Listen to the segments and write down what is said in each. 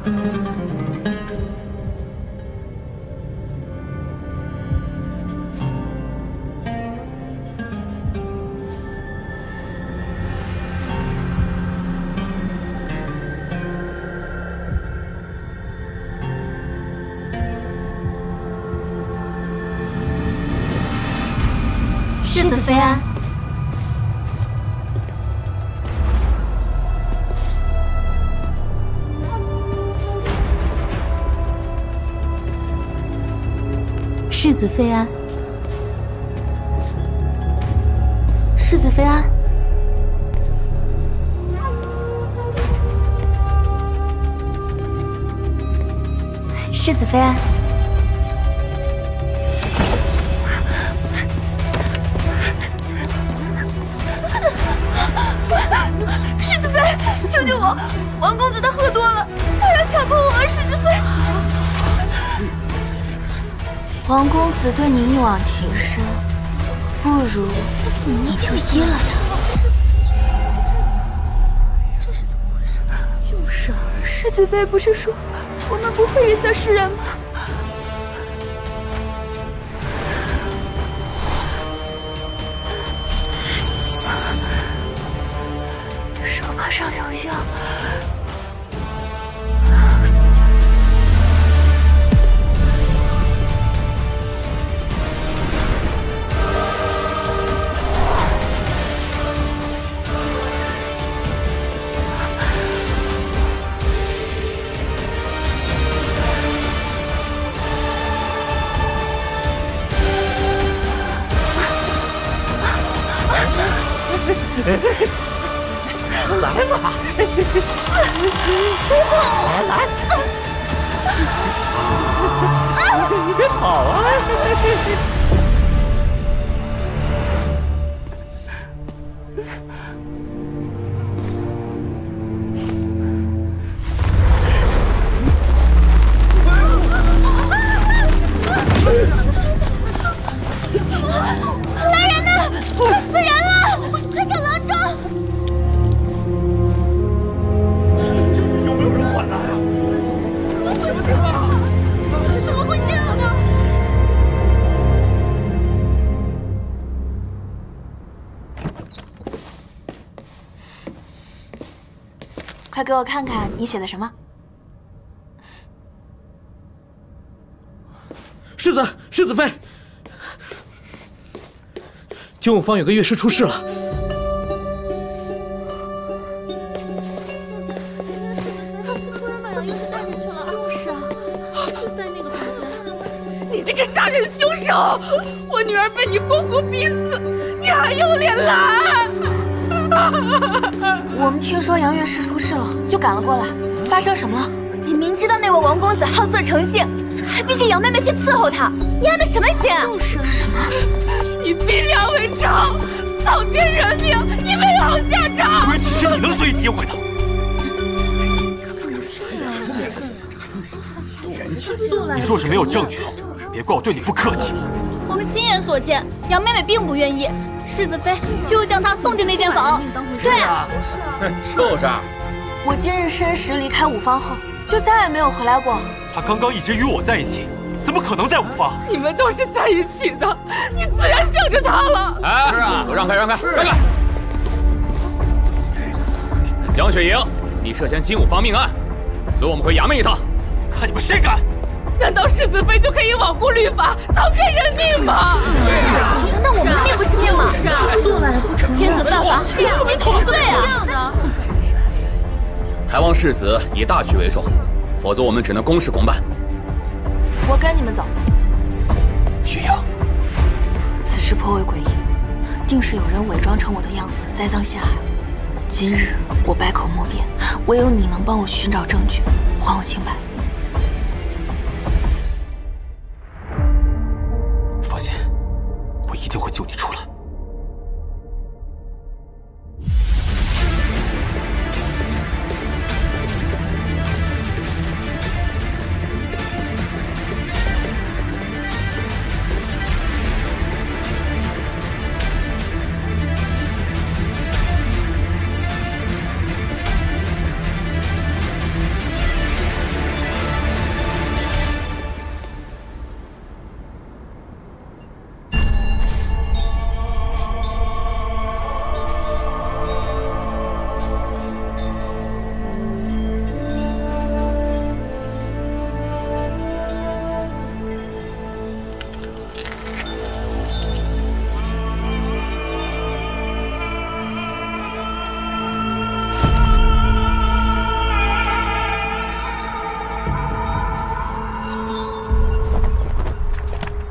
世子妃安。世子妃安。世子妃安。世子妃安。 世子妃，救救我！王公子他喝多了，他要强迫我和世子妃。王公子对你一往情深，不如你就依了他。这是怎么回事？就是啊，世子妃不是说我们不会月下示人吗？ 手帕上有药。来吧，来，你别跑啊！来人呐！快死人了！快叫郎中！ 怎么会这样呢？快给我看看你写的什么！世子妃，精武坊有个乐师出事了。 你这个杀人凶手！我女儿被你活活逼死，你还有脸来？我们听说杨乐师出事了，就赶了过来。发生什么了？你明知道那位王公子好色成性，还逼着杨妹妹去伺候他，你安的什么心？就是什么？你逼良为娼，草菅人命，你没有好下场。亏岂是你能随意诋毁他？ 你若是没有证据，别怪我对你不客气。我们亲眼所见，杨妹妹并不愿意，世子妃却又将她送进那间房。对啊，就是。我今日申时离开五方后，就再也没有回来过。他刚刚一直与我在一起，怎么可能在五方？你们都是在一起的，你自然想着他了。哎，是啊，让开，让开，让开！江雪莹，你涉嫌精武坊命案，随我们回衙门一趟。 看你们谁敢！难道世子妃就可以罔顾律法，草菅人命吗？难道我们命不是命吗？天子犯法，与庶民同罪啊！还望世子以大局为重，否则我们只能公事公办。我跟你们走。雪莹，此事颇为诡异，定是有人伪装成我的样子栽赃陷害。今日我百口莫辩，唯有你能帮我寻找证据，还我清白。 放心，我一定会救你出来。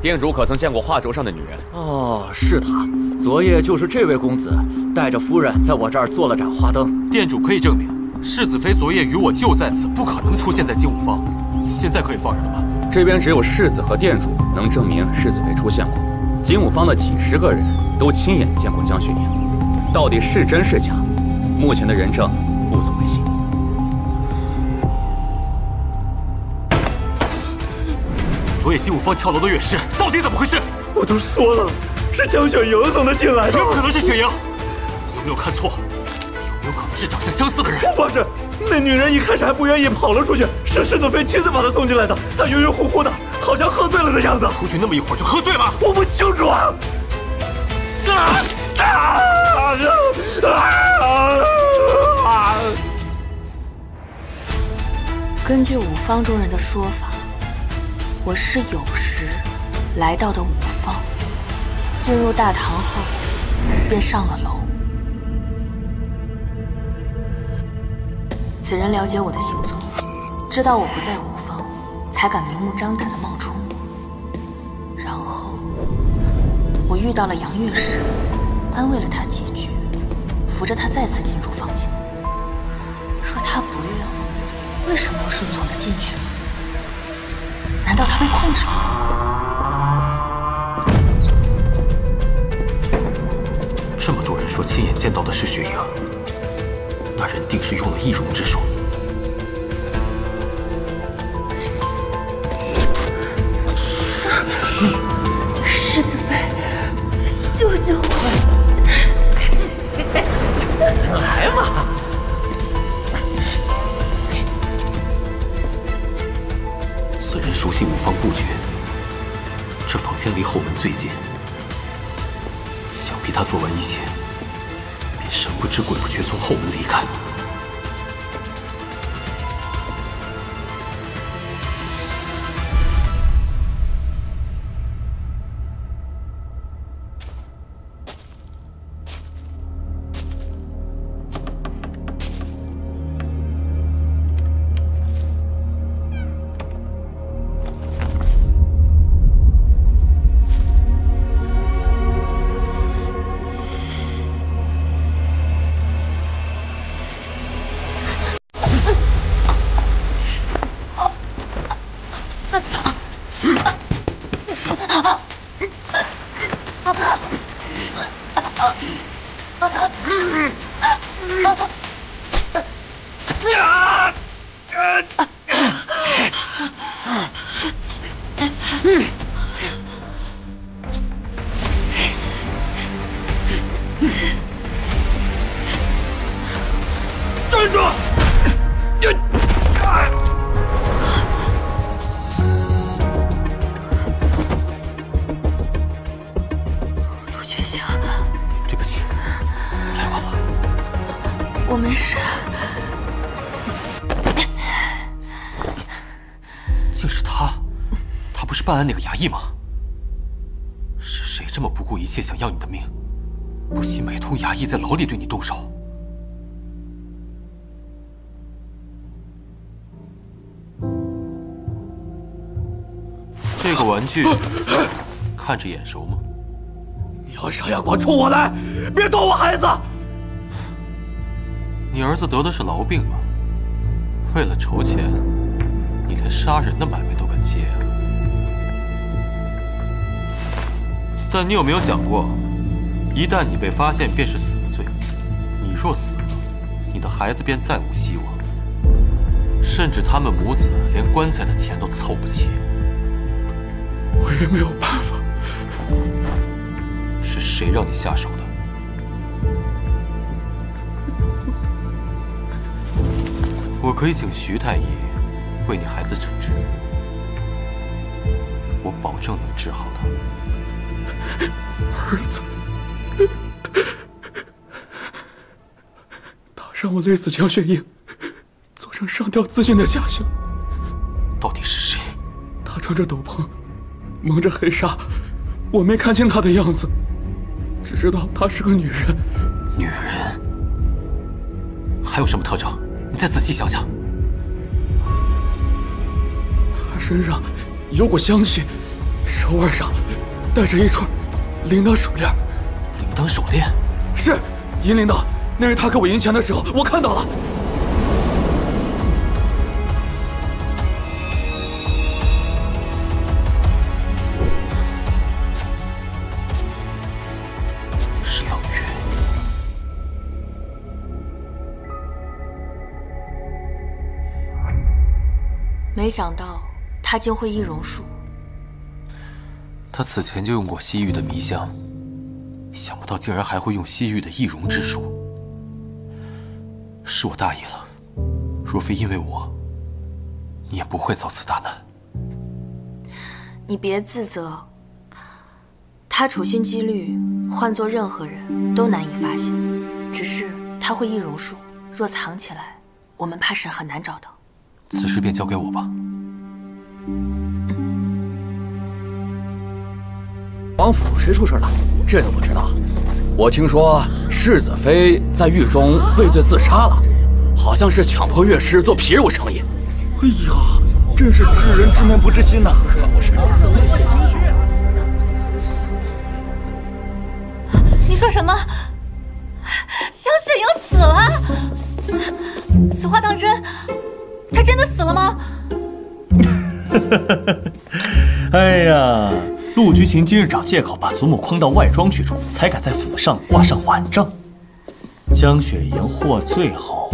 店主可曾见过画轴上的女人？哦，是他。昨夜就是这位公子带着夫人在我这儿做了盏花灯。店主可以证明，世子妃昨夜与我就在此，不可能出现在金武坊。现在可以放人了吧？这边只有世子和店主能证明世子妃出现过。金武坊的几十个人都亲眼见过江雪凝，到底是真是假？目前的人证不足为信。 昨夜金武坊跳楼的乐师到底怎么回事？我都说了，是江雪莹送他进来的。怎么可能是雪莹？有没有看错？有没有可能是长相相似的人？我发誓，那女人一开始还不愿意，跑了出去，是世子妃亲自把她送进来的。她晕晕乎乎的，好像喝醉了的样子。出去那么一会儿就喝醉了？我不清楚啊！根据五方中人的说法。 我是有时来到的五方，进入大堂后便上了楼。此人了解我的行踪，知道我不在五方，才敢明目张胆地冒充我。然后我遇到了杨乐师，安慰了他几句，扶着他再次进入房间。若他不悦我，为什么我顺从地进去了？ 难道他被控制了？这么多人说亲眼见到的是雪莹，那人定是用了易容之术。世子妃，救救我！来嘛！ 此人熟悉五方布局，这房间离后门最近，想必他做完一切，便神不知鬼不觉从后门离开。站住！陆觉醒，对不起，来晚了。我没事。竟是他，他不是办案那个衙役吗？是谁这么不顾一切想要你的命？不惜买通衙役在牢里对你动手？ 这个玩具看着眼熟吗？你要杀阳光冲我来，别动我孩子！你儿子得的是痨病吧？为了筹钱，你连杀人的买卖都敢接啊！但你有没有想过，一旦你被发现，便是死罪。你若死了，你的孩子便再无希望，甚至他们母子连棺材的钱都凑不齐。 我也没有办法。是谁让你下手的？我可以请徐太医为你孩子诊治，我保证能治好他。儿子，他让我累死江雪莹，做成上吊自尽的假象。到底是谁？他穿着斗篷。 蒙着黑纱，我没看清她的样子，只知道她是个女人。女人？还有什么特征？你再仔细想想。她身上有股香气，手腕上戴着一串铃铛手链。铃铛手链？是银铃铛，那是他给我银钱的时候，我看到了。是冷月。没想到他竟会易容术。他此前就用过西域的迷香，想不到竟然还会用西域的易容之术。是我大意了，若非因为我，你也不会遭此大难。你别自责，他处心积虑，换做任何人都难以发现。只是他会易容术，若藏起来，我们怕是很难找到。此事便交给我吧。王府谁出事了？这都不知道。我听说世子妃在狱中畏罪自杀了，好像是强迫乐师做皮肉生意。哎呀，真是知人知面不知心呐！可不是。你说什么？江雪莹死了？此话当真？她真的死了吗？哎呀，陆居行今日找借口把祖母诓到外庄去住，才敢在府上挂上晚帐。江雪莹获罪后，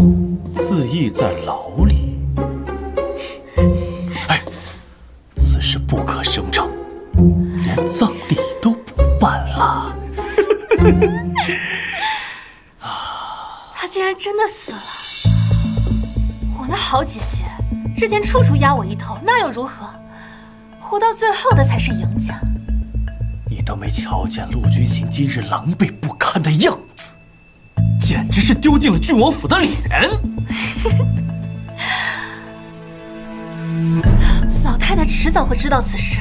自缢在牢里。哎，此事不可声张，连葬礼都不办了。她竟然真的死了！我那好姐姐之前处处压我一头，那又如何？活到最后的才是赢家。你都没瞧见陆君行今日狼狈不堪的样子，简直是丢尽了郡王府的脸。老太太迟早会知道此事，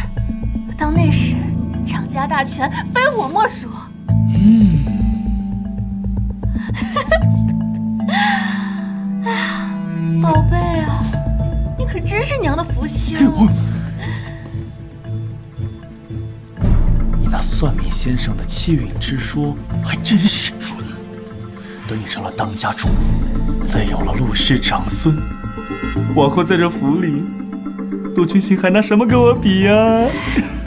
到那时，掌家大权非我莫属。哎呀，宝贝啊，你可真是娘的福星啊！你那算命先生的七运之说还真是准。等你成了当家主，再有了陆氏长孙，往后在这府里，陆君行还拿什么跟我比呀？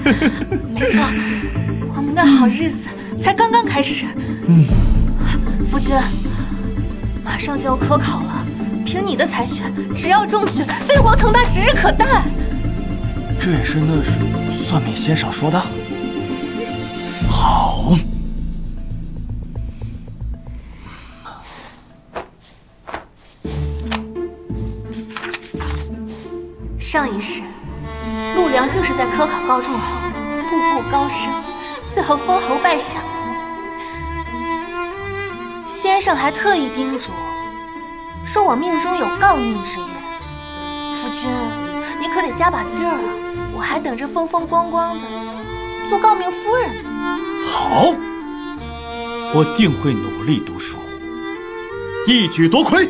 没错，我们的好日子才刚刚开始。夫君，马上就要科考了，凭你的才学，只要中举，飞黄腾达指日可待。这也是那算命先生说的。好。上一世，陆良就是在科考告中后，步步高升，最后封侯拜相。先生还特意叮嘱，说我命中有诰命之运。夫君，你可得加把劲儿啊！我还等着风风光光的做诰命夫人呢。好，我定会努力读书，一举夺魁。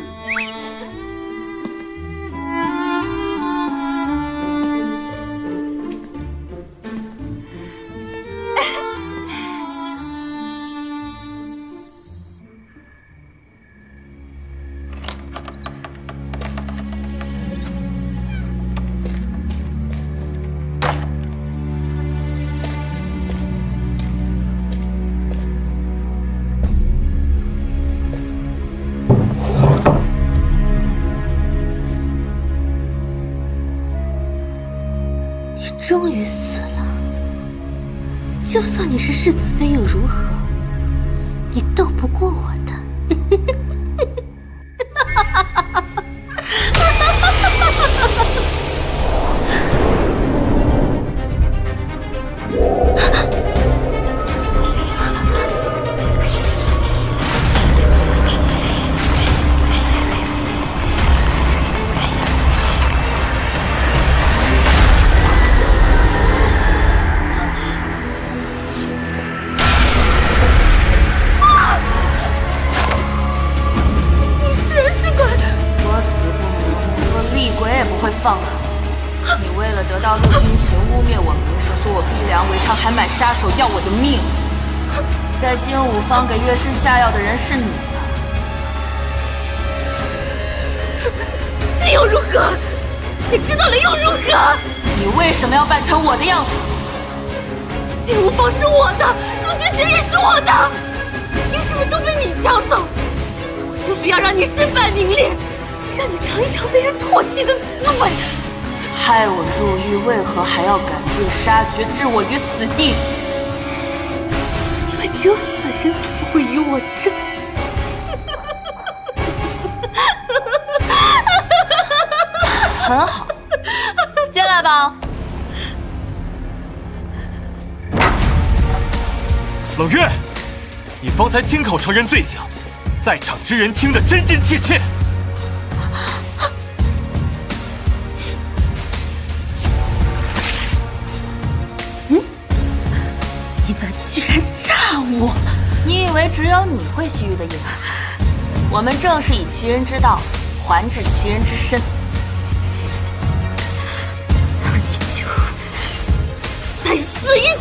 终于死了，就算你是世子妃又如何？你斗不过我的。放了你为了得到陆君行污蔑我名声，说我逼良为娼，还买杀手要我的命。在精武坊给乐师下药的人是你吧？是又如何？你知道了又如何？你为什么要扮成我的样子？精武坊是我的，陆君贤也是我的，凭什么都被你抢走？我就是要让你身败名裂，让你尝一尝被人唾弃的滋味。害我入狱，为何还要赶尽杀绝，置我于死地？因为只有死人才不会与我争。很好，进来吧。冷月，你方才亲口承认罪行，在场之人听得真真切切。你们居然诈我！你以为只有你会西域的印痕？我们正是以其人之道还治其人之身。让你就再死一次！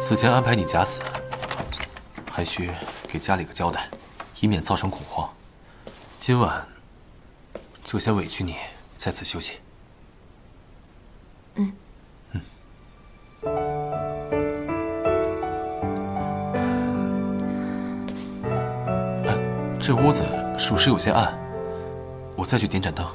此前安排你假死，还需给家里个交代，以免造成恐慌。今晚就先委屈你在此休息。这屋子属实有些暗，我再去点盏灯。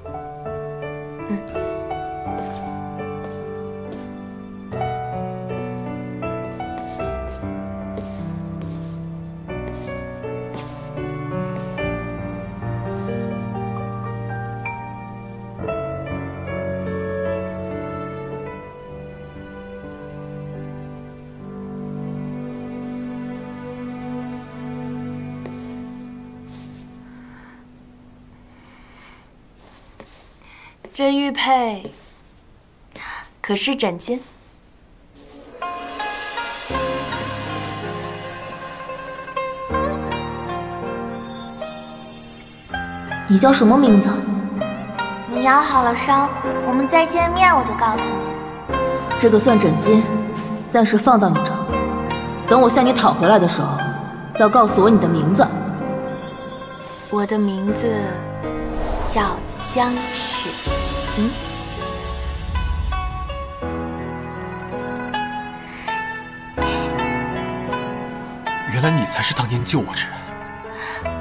这玉佩可是枕巾？你叫什么名字？你养好了伤，我们再见面我就告诉你。这个算枕巾，暂时放到你这儿。等我向你讨回来的时候，要告诉我你的名字。我的名字叫江雪萍。原来你才是当年救我之人。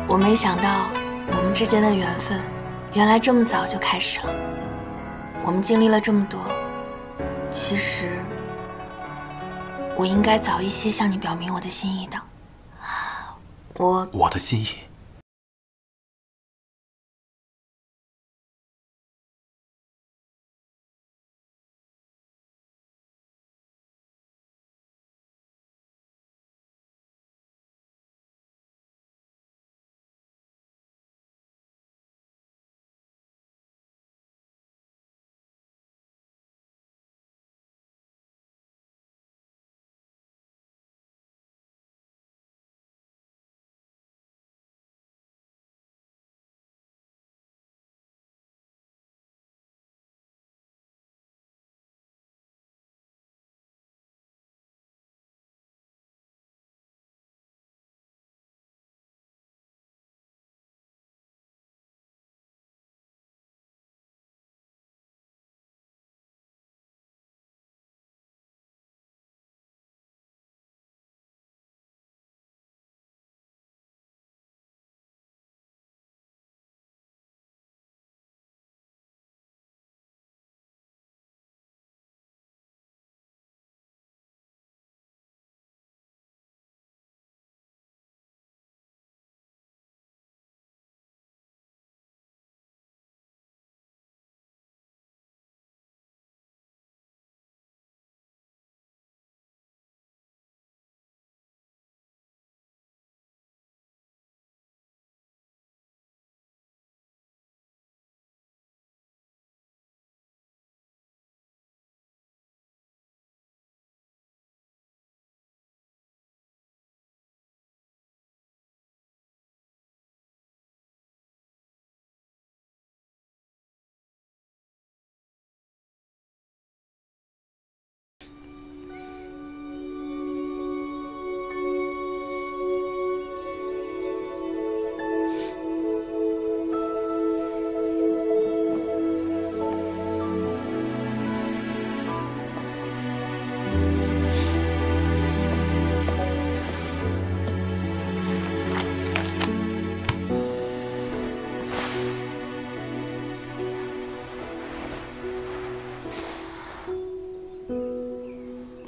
我没想到我们之间的缘分，原来这么早就开始了。我们经历了这么多，其实我应该早一些向你表明我的心意的。我的心意。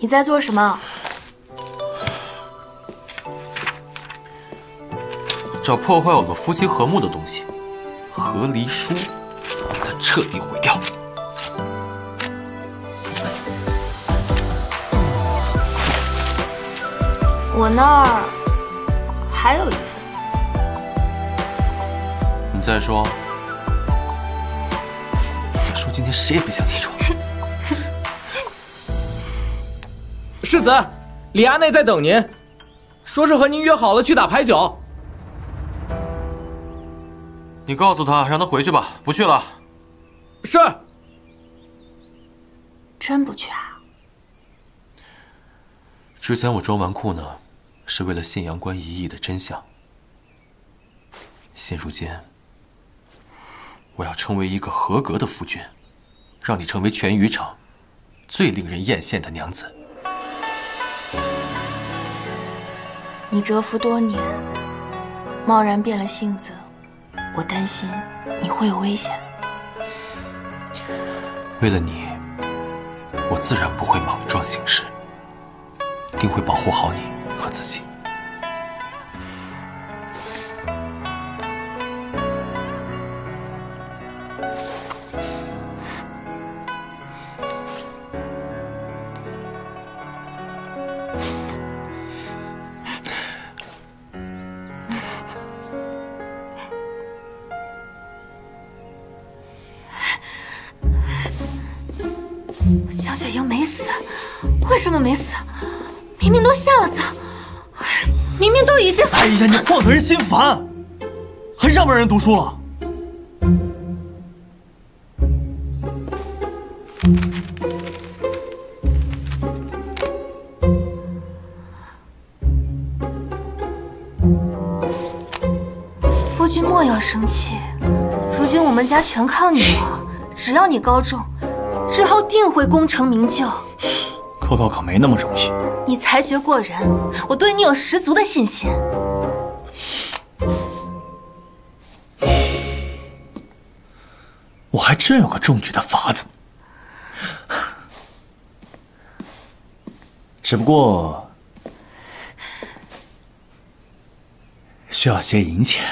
你在做什么？找破坏我们夫妻和睦的东西，和离书，给它彻底毁掉。我那儿还有一份。你再说，今天谁也别想起床。世子，李阿内在等您，说是和您约好了去打牌九。你告诉他，让他回去吧，不去了。是。真不去啊？之前我装纨绔呢，是为了信阳关一役的真相。现如今，我要成为一个合格的夫君，让你成为全余城最令人艳羡的娘子。你蛰伏多年，贸然变了性子，我担心你会有危险。为了你，我自然不会莽撞行事，定会保护好你和自己。江雪莹没死，为什么没死？明明都下了葬，明明都已经……哎呀，你晃得人心烦，还让不让人读书了？夫君莫要生气，如今我们家全靠你了，只要你高中，日后定会功成名就。科考可没那么容易。你才学过人，我对你有十足的信心。我还真有个中举的法子，只不过需要些银钱。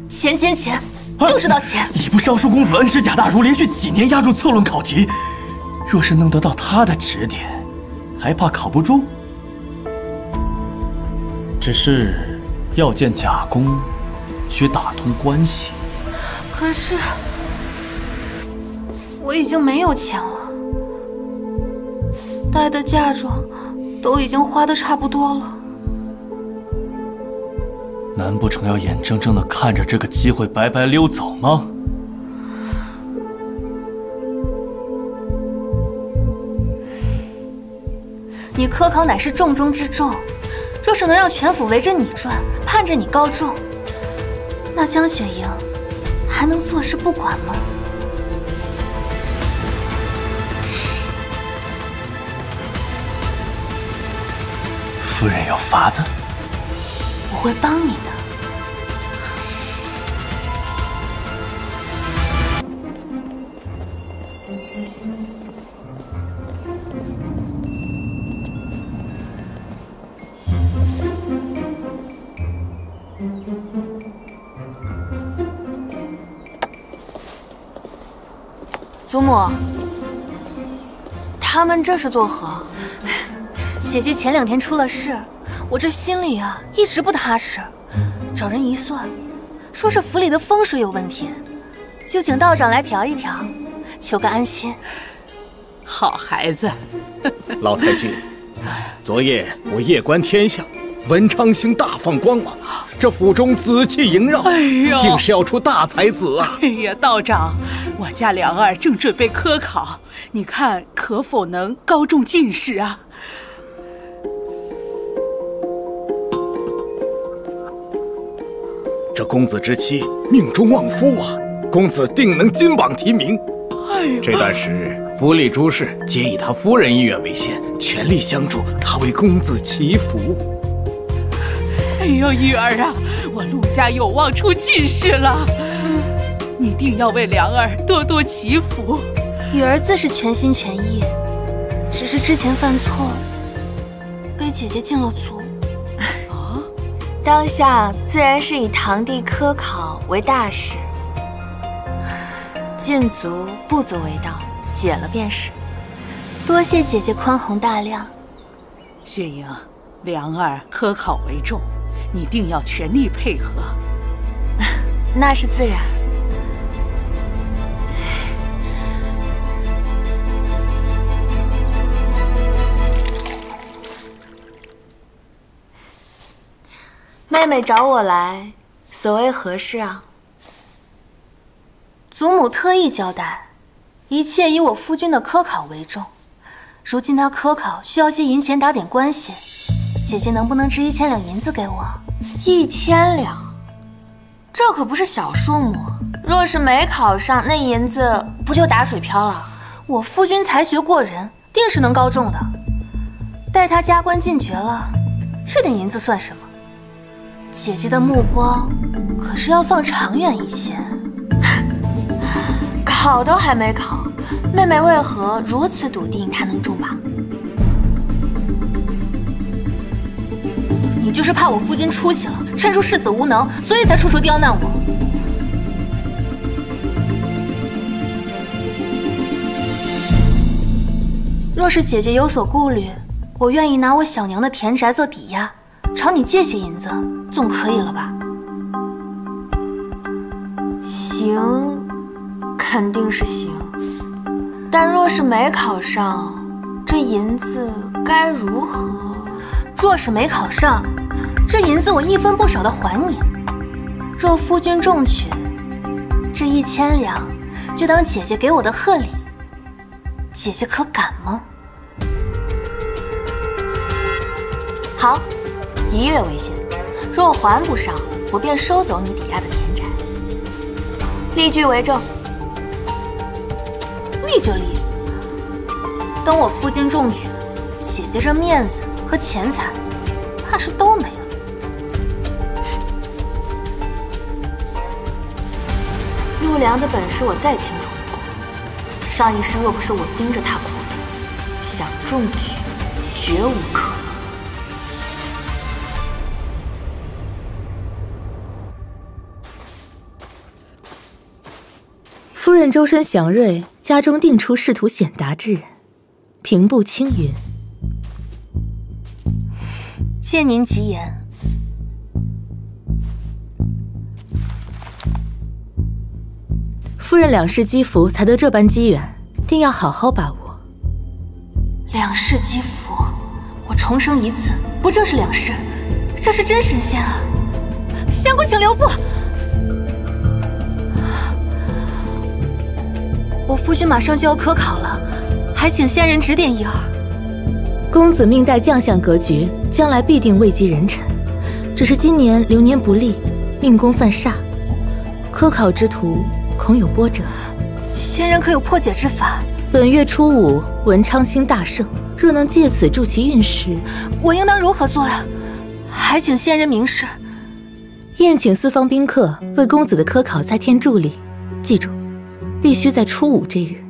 钱，就知道钱。礼部尚书公子恩师贾大儒连续几年押中策论考题，若是能得到他的指点，还怕考不中？只是要见贾公，需打通关系。可是我已经没有钱了，带的嫁妆都已经花得差不多了。难不成要眼睁睁地看着这个机会白白溜走吗？你科考乃是重中之重，若是能让全府围着你转，盼着你高中，那江雪莹还能坐视不管吗？夫人有法子，我会帮你的。祖母，他们这是作何？姐姐前2天出了事，我这心里啊一直不踏实。找人一算，说是府里的风水有问题，就请道长来调一调，求个安心。好孩子，老太君，昨夜我夜观天象，文昌星大放光芒，这府中紫气萦绕，哎呦，定是要出大才子啊！哎呀，道长，我家梁儿正准备科考，你看可否能高中进士啊？这公子之妻命中旺夫啊，公子定能金榜题名。这段时日，府里诸事皆以他夫人意愿为先，全力相助，他为公子祈福。哎呦，玉儿啊，我陆家有望出进士了，你定要为梁儿多多祈福。雨儿自是全心全意，只是之前犯错，被姐姐禁了足。哦，当下自然是以堂弟科考为大事，禁足不足为道，解了便是。多谢姐姐宽宏大量。雪莹，良儿科考为重，你定要全力配合。那是自然。妹妹找我来，所谓何事啊？祖母特意交代，一切以我夫君的科考为重。如今他科考需要些银钱打点关系，姐姐能不能支1000两银子给我？1000两，这可不是小数目。若是没考上，那银子不就打水漂了？我夫君才学过人，定是能高中的。待他加官进爵了，这点银子算什么？姐姐的目光可是要放长远一些。考都还没考，妹妹为何如此笃定她能中榜？你就是怕我夫君出息了，趁出世子无能，所以才处处刁难我。若是姐姐有所顾虑，我愿意拿我小娘的田宅做抵押，朝你借些银子，总可以了吧？行，肯定是行。但若是没考上，这银子该如何？若是没考上，这银子我1分不少的还你。若夫君中举，这1000两就当姐姐给我的贺礼，姐姐可敢吗？好，1月为限。若还不上，我便收走你抵押的田宅。立据为证。立就立。等我夫君中举，姐姐这面子和钱财，怕是都没了。陆良的本事我再清楚不过，上一世若不是我盯着他苦读，想中举绝无可能。夫人周身祥瑞，家中定出仕途显达之人，平步青云。借您吉言。夫人两世积福，才得这般机缘，定要好好把握。两世积福，我重生一次，不正是两世？这是真神仙啊！仙姑，请留步。我夫君马上就要科考了，还请仙人指点一二。公子命带将相格局，将来必定位极人臣。只是今年流年不利，命宫犯煞，科考之途恐有波折。仙人可有破解之法？本月初5，文昌星大盛，若能借此助其运势，我应当如何做呀？还请仙人明示。宴请四方宾客，为公子的科考再添助力。记住，必须在初5这日。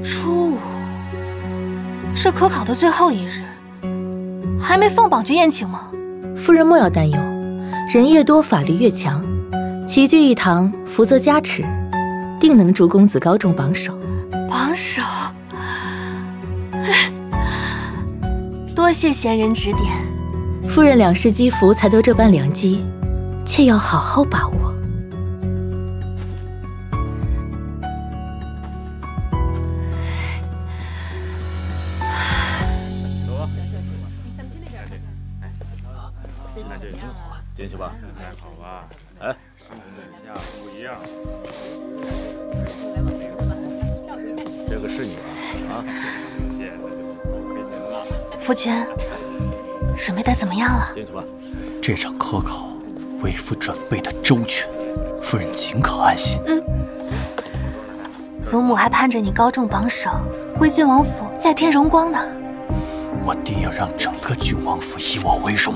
初5是科考的最后一日，还没放榜就宴请吗？夫人莫要担忧，人越多法力越强，齐聚一堂，福泽加持，定能助公子高中榜首。榜首，多谢贤人指点。夫人两世积福，才得这般良机，切要好好把握。进去吧。好吧。哎，一下不一样。这个是你吧？啊，夫君，准备的怎么样了？进去吧。这场科考，为夫准备的周全，夫人尽可安心。祖母还盼着你高中榜首，为郡王府再添荣光呢。我定要让整个郡王府以我为荣。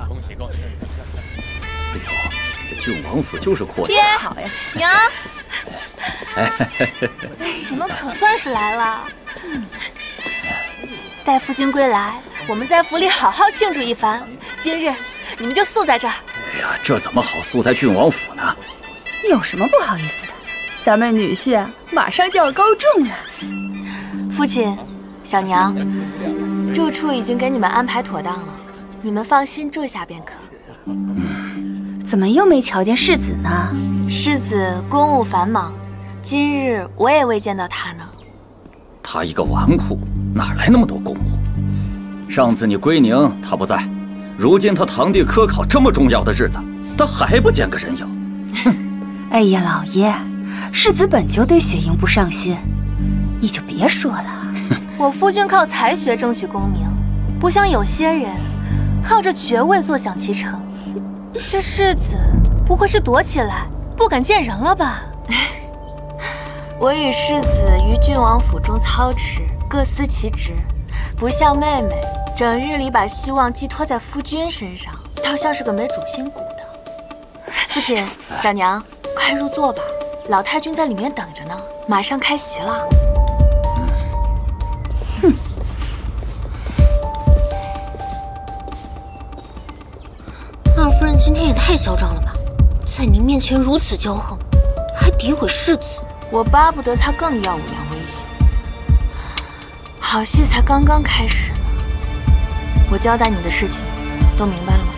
恭喜恭喜！哎呦，这郡王府就是阔气。爹，好呀，娘。你们可算是来了。待夫君归来，我们在府里好好庆祝一番。今日你们就宿在这儿。哎呀，这怎么好宿在郡王府呢？有什么不好意思的？咱们女婿啊，马上就要高中了。父亲，小娘，住处已经给你们安排妥当了，你们放心住下便可。怎么又没瞧见世子呢？世子公务繁忙，今日我也未见到他呢。他一个纨绔，哪来那么多公务？上次你归宁他不在，如今他堂弟科考这么重要的日子，他还不见个人影。哎呀，老爷，世子本就对雪莹不上心，你就别说了。我夫君靠才学争取功名，不像有些人靠着爵位坐享其成。这世子不会是躲起来不敢见人了吧？我与世子于郡王府中操持，各司其职，不像妹妹整日里把希望寄托在夫君身上，倒像是个没主心骨的。父亲，小娘，快入座吧，老太君在里面等着呢，马上开席了。二夫人今天也太嚣张了吧，在您面前如此骄横，还诋毁世子。我巴不得他更耀武扬威些。好戏才刚刚开始呢，我交代你的事情都明白了吗？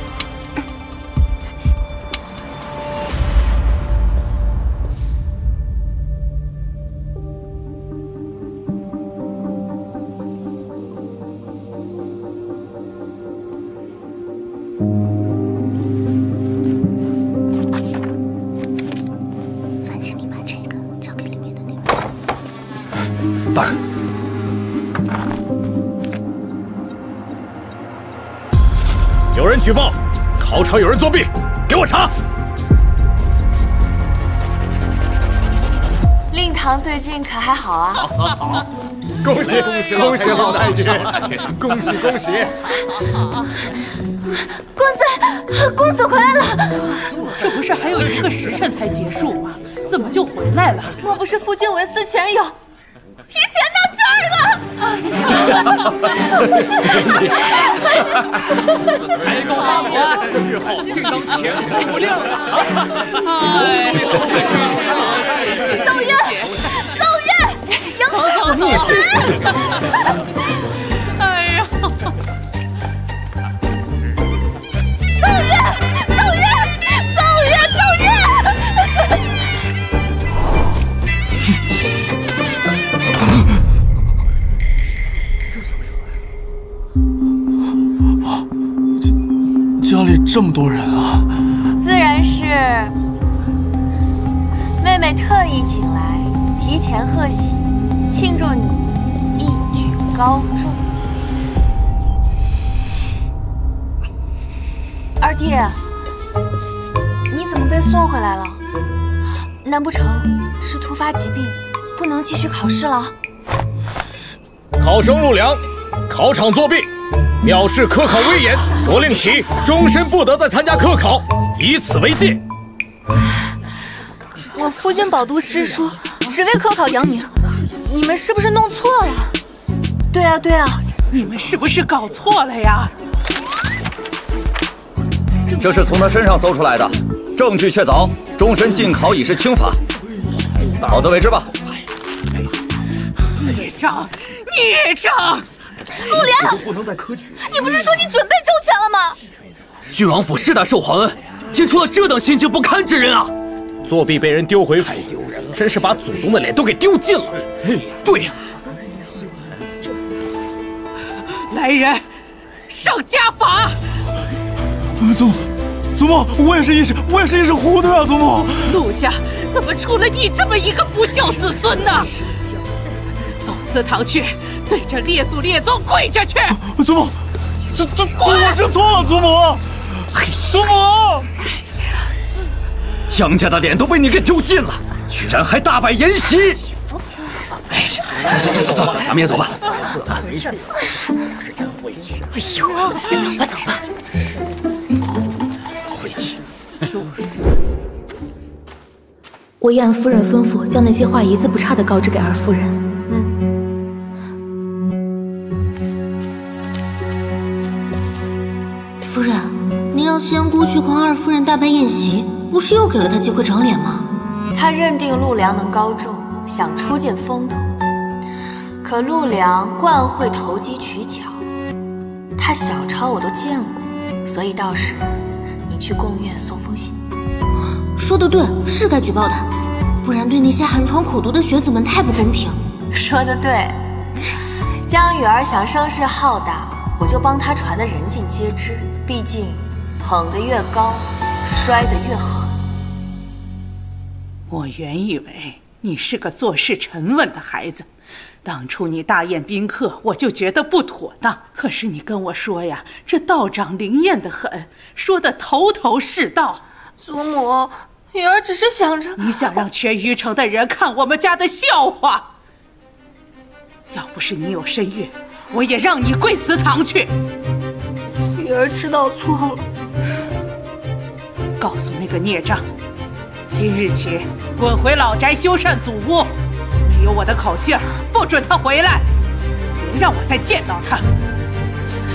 大人，有人举报，考场有人作弊，给我查！令堂最近可还好啊？好，恭喜恭喜老太君，恭喜恭喜！公子回来了！这不是还有1个时辰才结束吗？怎么就回来了？莫不是夫君文思泉涌？提前到这儿了！才高八斗，日后定当前途无量啊！奏乐，奏乐，迎娶夫君！哎呀！奏乐，奏乐，奏乐，奏乐！家里这么多人啊！自然是妹妹特意请来，提前贺喜，庆祝你一举高中。二弟，你怎么被送回来了？难不成是突发疾病，不能继续考试了？考生陆良，考场作弊，藐视科考威严，着令其终身不得再参加科考，以此为戒。我夫君饱读诗书，只为科考扬名，你们是不是弄错了？对啊对啊，你们是不是搞错了呀？这是从他身上搜出来的，证据确凿，终身禁考已是轻罚，好自为之吧。孽障，孽障！陆良，你不是说你准备周全了吗？郡王府世大受皇恩，竟出了这等心境不堪之人啊！作弊被人丢回府，真是把祖宗的脸都给丢尽了。对呀，来人，上家法！祖母，我也是一时糊涂啊！祖母，陆家怎么出了你这么一个不孝子孙呢？到祠堂去，对着列祖列宗跪着去！祖母，我知错了，祖母，祖母。江家的脸都被你给丢尽了，居然还大摆筵席！哎，走，咱们也走吧。哎呦，走吧走吧。我依俺夫人吩咐，将那些话一字不差地告知给二夫人。夫人，您让仙姑去狂二夫人大办宴席，不是又给了她机会长脸吗？他认定陆良能高中，想出尽风头。可陆良惯会投机取巧，他小抄我都见过，所以到时你去贡院送封信。说得对，是该举报他，不然对那些寒窗苦读的学子们太不公平。说得对，江雨儿想声势浩大，我就帮他传得人尽皆知。毕竟捧得越高，摔得越狠。我原以为你是个做事沉稳的孩子，当初你大宴宾客，我就觉得不妥当。可是你跟我说呀，这道长灵验得很，说的头头是道。祖母，雨儿只是想着……你想让全余城的人看我们家的笑话？要不是你有身孕，我也让你跪祠堂去。雨儿知道错了，告诉那个孽障，今日起滚回老宅修缮祖屋，没有我的口信，不准他回来，别让我再见到他。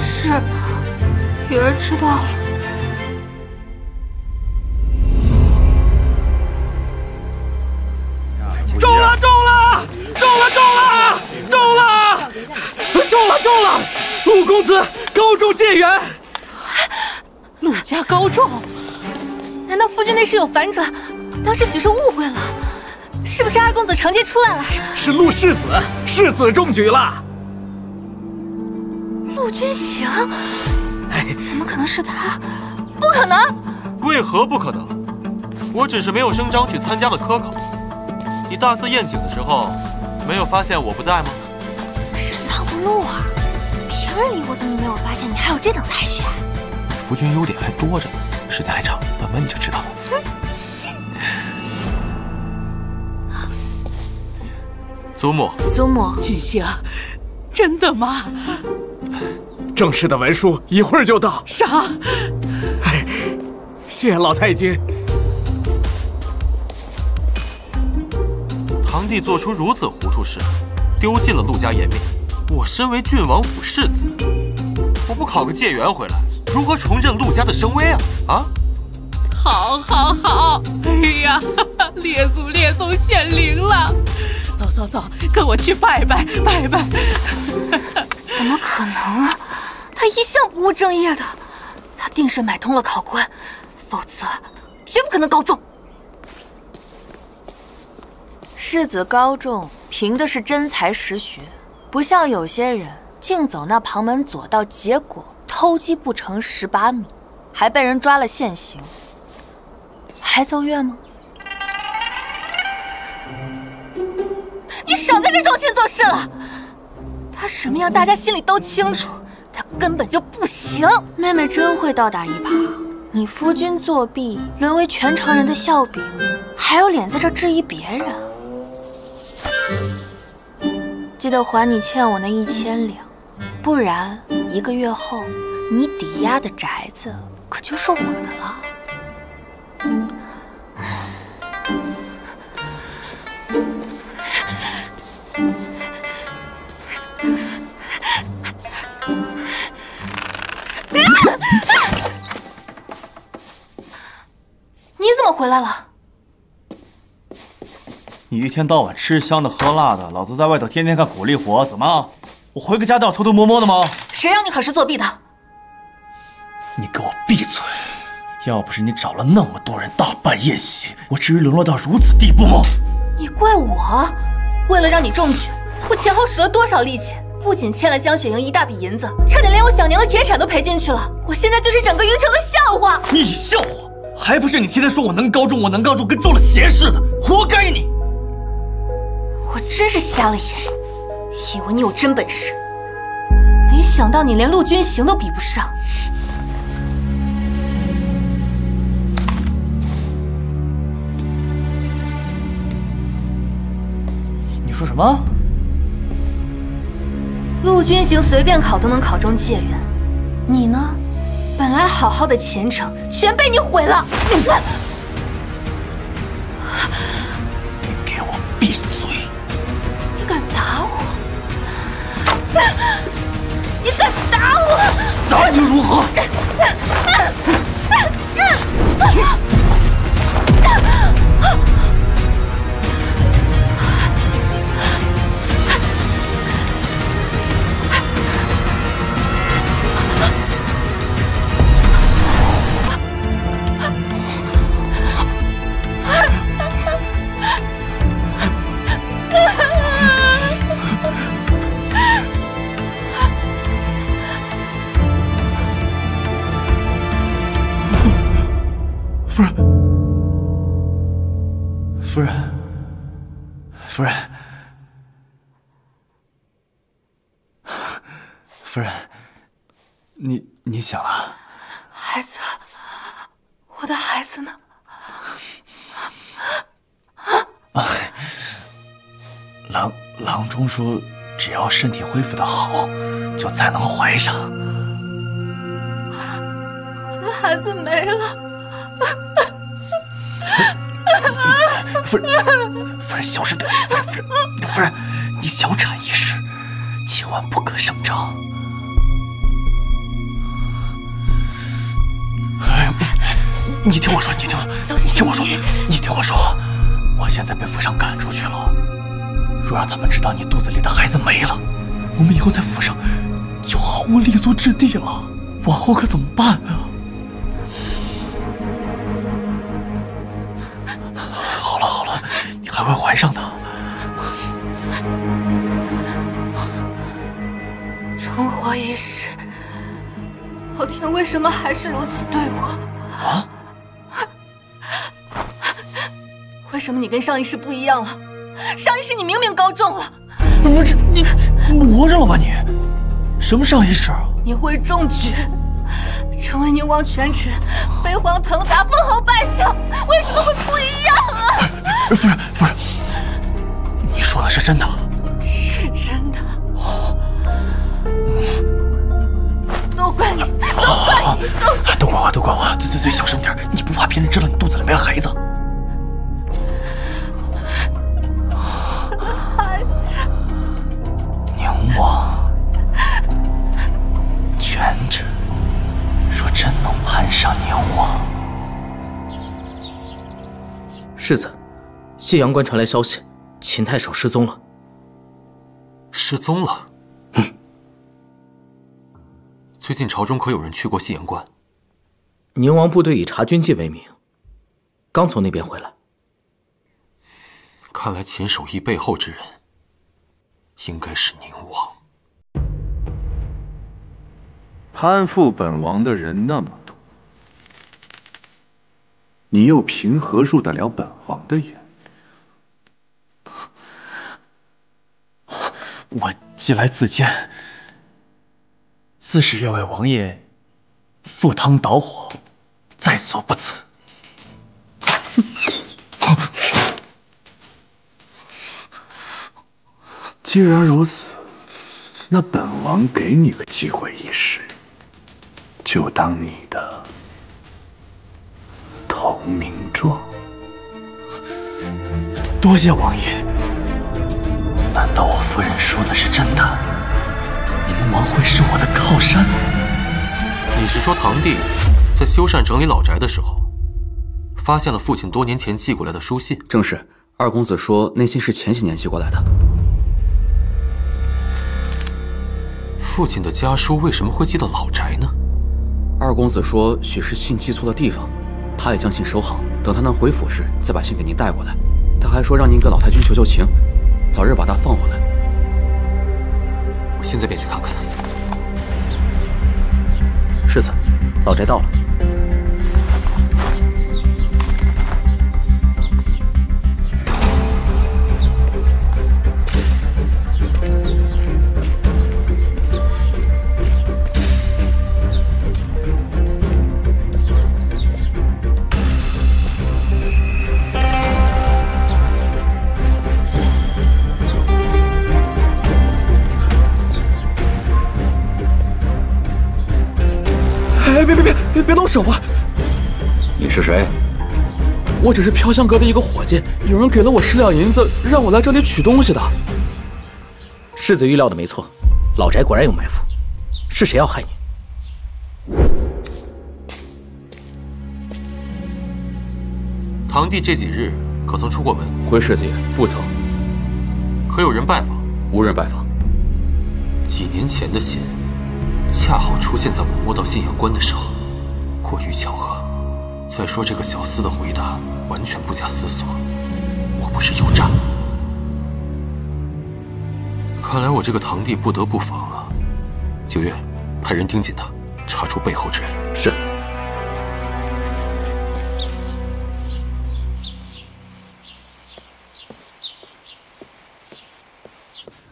是，雨儿知道了。中了！陆公子高中解元，陆家高中，难道夫君那时有反转？当时许是误会了，是不是二公子成绩出来了？是陆世子，世子中举了。陆君行，怎么可能是他？不可能！为何不可能？我只是没有声张去参加了科考。你大肆宴请的时候，没有发现我不在吗？深藏不露啊！平日里我怎么没有发现你还有这等才学？夫君优点还多着呢，时间还长，慢慢你就知道了。祖母，君行，真的吗？正式的文书一会儿就到。啥？哎，谢老太君。堂弟做出如此糊涂事，丢尽了陆家颜面。我身为郡王府世子，我不考个解元回来，如何重振陆家的声威啊？啊！好！哎呀，列祖列宗显灵了！走，跟我去拜拜。怎么可能啊？他一向不务正业的，他定是买通了考官，否则绝不可能高中。世子高中凭的是真才实学，不像有些人净走那旁门左道，结果偷鸡不成蚀把米，还被人抓了现行。还奏乐吗？你少在这装腔作势了！他什么样，大家心里都清楚，他根本就不行。妹妹真会倒打一耙，你夫君作弊，沦为全城人的笑柄，还有脸在这质疑别人？记得还你欠我那1000两，不然1个月后，你抵押的宅子可就是我的了。你怎么回来了？你一天到晚吃香的喝辣的，老子在外头天天干苦力活，怎么？我回个家都要偷偷摸摸的吗？谁让你可是作弊的？你给我闭嘴！要不是你找了那么多人大办宴席，我至于沦落到如此地步吗？你怪我？为了让你中举，我前后使了多少力气？不仅欠了江雪莹一大笔银子，差点连我小娘的铁铲都赔进去了。我现在就是整个云城的笑话。你笑话？还不是你天天说我能高中，跟中了邪似的，活该你！我真是瞎了眼，以为你有真本事，没想到你连陆君行都比不上。你说什么？陆君行随便考都能考中解元，你呢？本来好好的前程全被你毁了。闭嘴！你敢打我？你敢打我？打你又如何？夫人，你醒了？孩子，我的孩子呢？郎中说，只要身体恢复得好，就再能怀上。我的孩子没了。夫人，小声点。夫人，你小产一时，千万不可声张。你听我说，你听我说，我现在被府上赶出去了。若让他们知道你肚子里的孩子没了，我们以后在府上就毫无立足之地了。往后可怎么办啊？好了，你还会怀上的。重活一世，老天为什么还是如此对我？啊？为什么你跟上一世不一样了？上一世你明明高中了。不是你魔怔了吧你？什么上一世啊？你会中举，成为宁王权臣，飞黄腾达，封侯拜相，为什么会不一样啊？夫人，你说的是真的？是真的。都怪你！都怪我！嘴小声点，你不怕别人知道你肚子里没了孩子？孩子，宁王权臣，若真能攀上宁王，世子，谢阳关传来消息，秦太守失踪了。失踪了？最近朝中可有人去过信阳关？宁王部队以查军纪为名，刚从那边回来。看来秦守义背后之人，应该是宁王。攀附本王的人那么多，你又凭何入得了本王的眼？我既来自荐，自是要为王爷赴汤蹈火，在所不辞。既然如此，那本王给你个机会一试，就当你的投名状。多谢王爷。难道我夫人说的是真的？宁王会是我的靠山？你是说堂弟在修缮整理老宅的时候，发现了父亲多年前寄过来的书信？正是。二公子说那信是前几年寄过来的。父亲的家书为什么会寄到老宅呢？二公子说许是信寄错了地方，他也将信收好，等他能回府时再把信给您带过来。他还说让您给老太君求求情，早日把他放回来。我现在便去看看。世子，老宅到了。别动手啊！你是谁？我只是飘香阁的一个伙计，有人给了我10两银子，让我来这里取东西的。世子预料的没错，老宅果然有埋伏，是谁要害你？堂弟这几日可曾出过门？回世子爷，不曾。可有人拜访？无人拜访。几年前的信，恰好出现在我摸到信阳关的时候，过于巧合。再说这个小厮的回答完全不假思索，我不是有诈。看来我这个堂弟不得不防啊！九月，派人盯紧他，查出背后之人。是。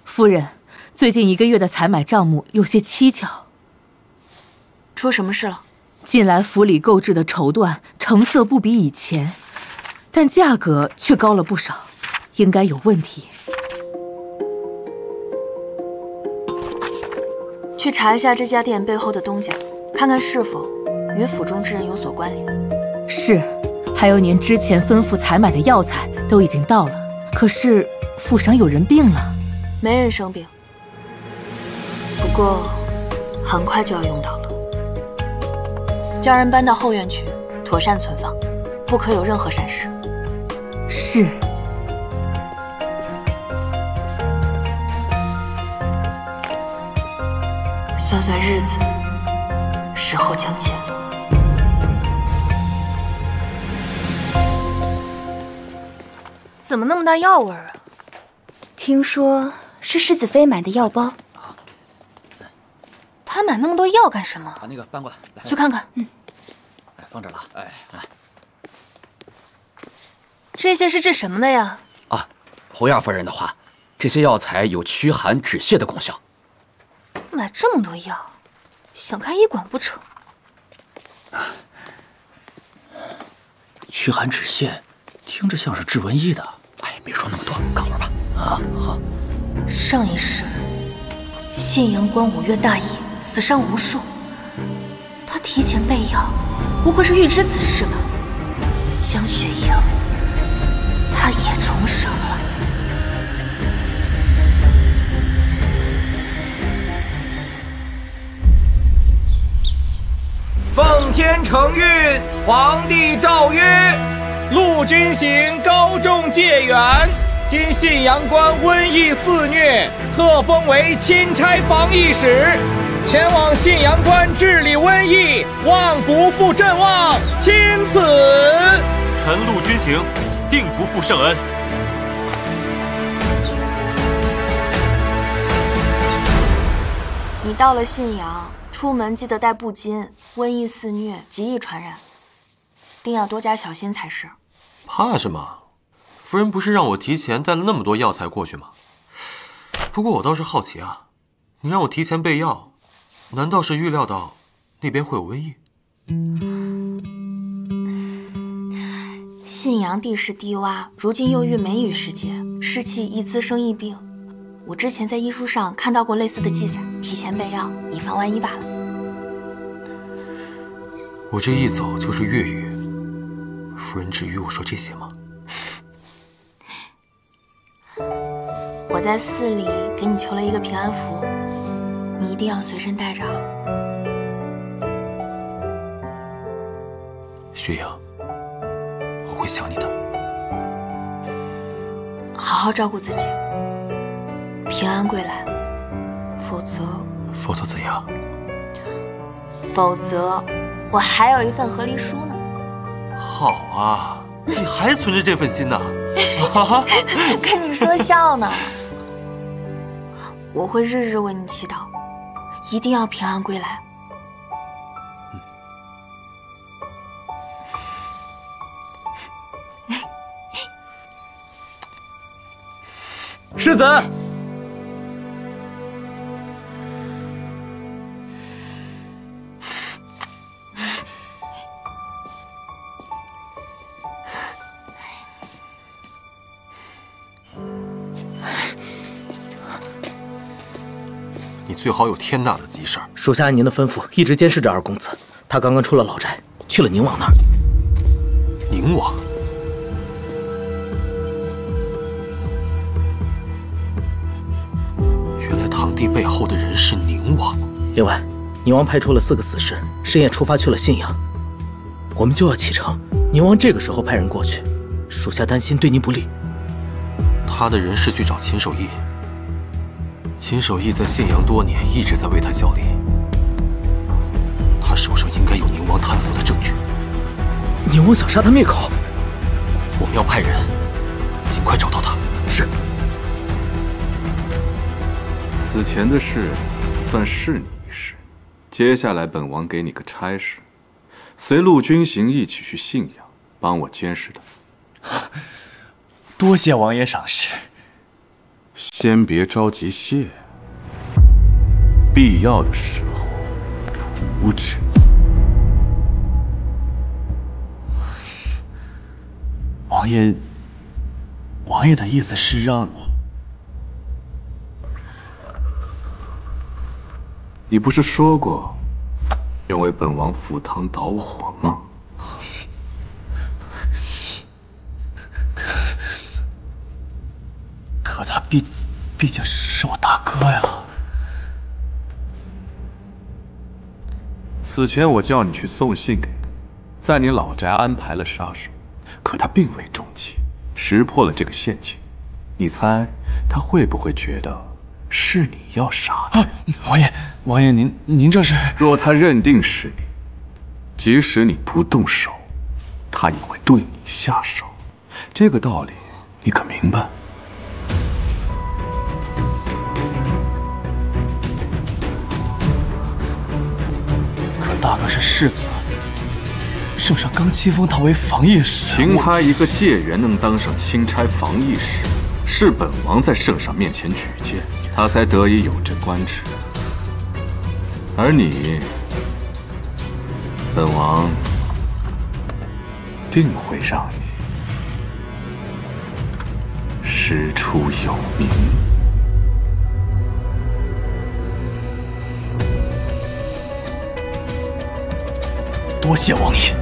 夫人，最近1个月的采买账目有些蹊跷。出什么事了？近来府里购置的绸缎成色不比以前，但价格却高了不少，应该有问题。去查一下这家店背后的东家，看看是否与府中之人有所关联。是，还有您之前吩咐采买的药材都已经到了，可是府上有人病了。没人生病，不过很快就要用到了。叫人搬到后院去，妥善存放，不可有任何闪失。是。算算日子，时候将近了。怎么那么大药味儿啊？听说是世子妃买的药包。他买那么多药干什么？把那个搬过来，去看看。放这儿了。哎，来。这些是治什么的呀？啊，侯亚夫人的话，这些药材有驱寒止泻的功效。买这么多药，想开医馆不成？驱寒止泻，听着像是治瘟疫的。哎，别说那么多，干活吧。啊，好。上一世，信阳关5月大疫，死伤无数。他提前备药，不会是预知此事吧？江雪莹，她也重生了。奉天承运，皇帝诏曰：陆军行高中戒远。今信阳关瘟疫肆虐，特封为钦差防疫使，前往信阳关治理瘟疫，望不负朕望，钦此。臣陆军行，定不负圣恩。你到了信阳，出门记得带布巾，瘟疫肆虐，极易传染，定要多加小心才是。怕什么？夫人不是让我提前带了那么多药材过去吗？不过我倒是好奇啊，你让我提前备药，难道是预料到那边会有瘟疫？信阳地势低洼，如今又遇梅雨时节，湿气易滋生疫病。我之前在医书上看到过类似的记载，提前备药，以防万一罢了。我这一走就是月雨，夫人至于我说这些吗？我在寺里给你求了一个平安符，你一定要随身带着。雪莹，我会想你的。好好照顾自己，平安归来。否则怎样？否则我还有一份和离书呢。好啊，你还存着这份心呢？跟你说笑呢。我会日日为你祈祷，一定要平安归来。世子，你最好有天大的急事儿。属下按您的吩咐，一直监视着二公子。他刚刚出了老宅，去了宁王那儿。宁王？帝背后的人是宁王。另外，宁王派出了4个死士，深夜出发去了信阳。我们就要启程，宁王这个时候派人过去，属下担心对您不利。他的人是去找秦守义。秦守义在信阳多年，一直在为他效力。他手上应该有宁王贪腐的证据。宁王想杀他灭口，我们要派人尽快找到他。是。此前的事算是你一事，接下来本王给你个差事，随陆军行一起去信阳，帮我监视他。多谢王爷赏识。先别着急谢，必要的时候阻止。王爷的意思是让你不是说过要为本王赴汤蹈火吗？可他毕竟是我大哥呀。此前我叫你去送信给他，在你老宅安排了杀手，可他并未中计，识破了这个陷阱。你猜他会不会觉得是你要杀他？王爷，您这是……若他认定是你，即使你不动手，他也会对你下手。这个道理你可明白？可大哥是世子，圣上刚亲封他为防御使，凭他一个介人能当上钦差防御使，是本王在圣上面前举荐，他才得以有这官职。而你，本王定会让你师出有名。多谢王爷。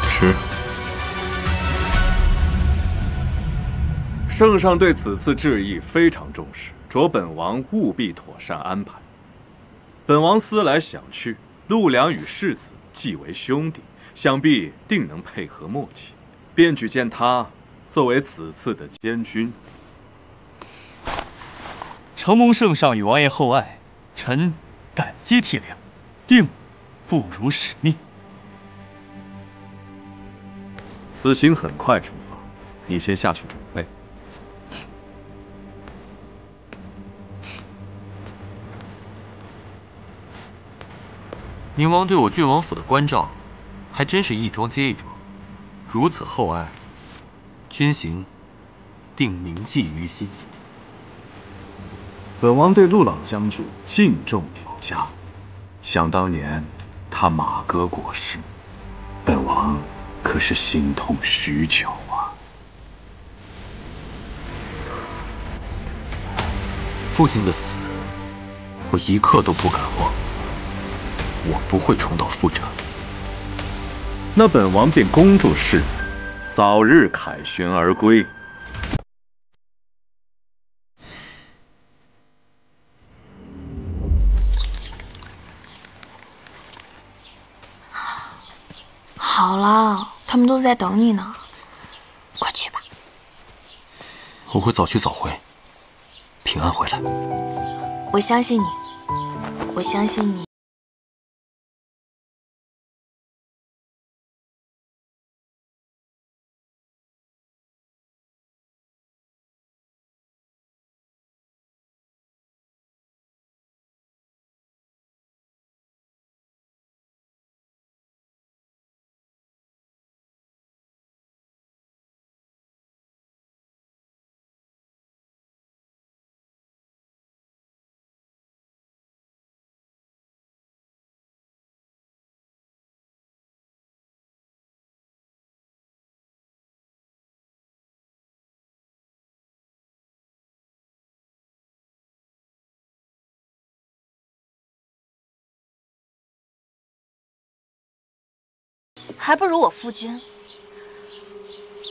吃。圣上对此次致意非常重视，着本王务必妥善安排。本王思来想去，陆良与世子既为兄弟，想必定能配合默契，便举荐他作为此次的监军。承蒙圣上与王爷厚爱，臣感激涕零，定不辱使命。此行很快出发，你先下去准备。宁王对我郡王府的关照，还真是一桩接一桩，如此厚爱，君行定铭记于心。本王对陆老将军敬重有加，想当年他马哥过世，本王可是心痛许久啊。父亲的死，我一刻都不敢忘。我不会重蹈覆辙。那本王便恭祝世子早日凯旋而归。好了，他们都在等你呢，快去吧。我会早去早回，平安回来。我相信你，我相信你。还不如我夫君。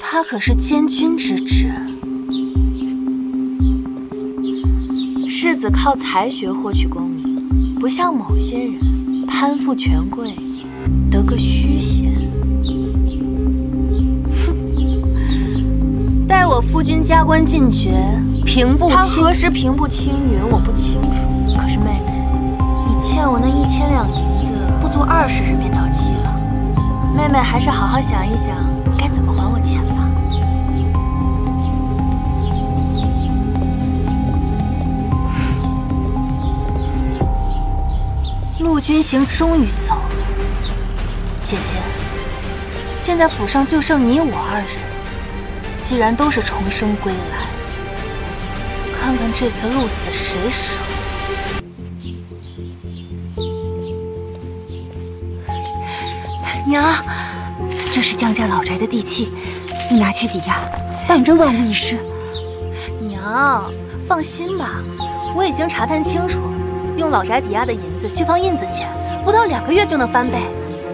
他可是监军之职。世子靠才学获取功名，不像某些人攀附权贵，得个虚衔。待我夫君加官进爵，平步青他何时平步青云，我不清楚。可是妹妹，你欠我那1000两银子，不足20日便到期了。妹妹还是好好想一想，该怎么还我钱吧。陆军行终于走了，姐姐，现在府上就剩你我2人。既然都是重生归来，看看这次鹿死谁手。娘，这是江家老宅的地契，你拿去抵押，当真万无一失。娘，放心吧，我已经查探清楚，用老宅抵押的银子去放印子钱，不到2个月就能翻倍。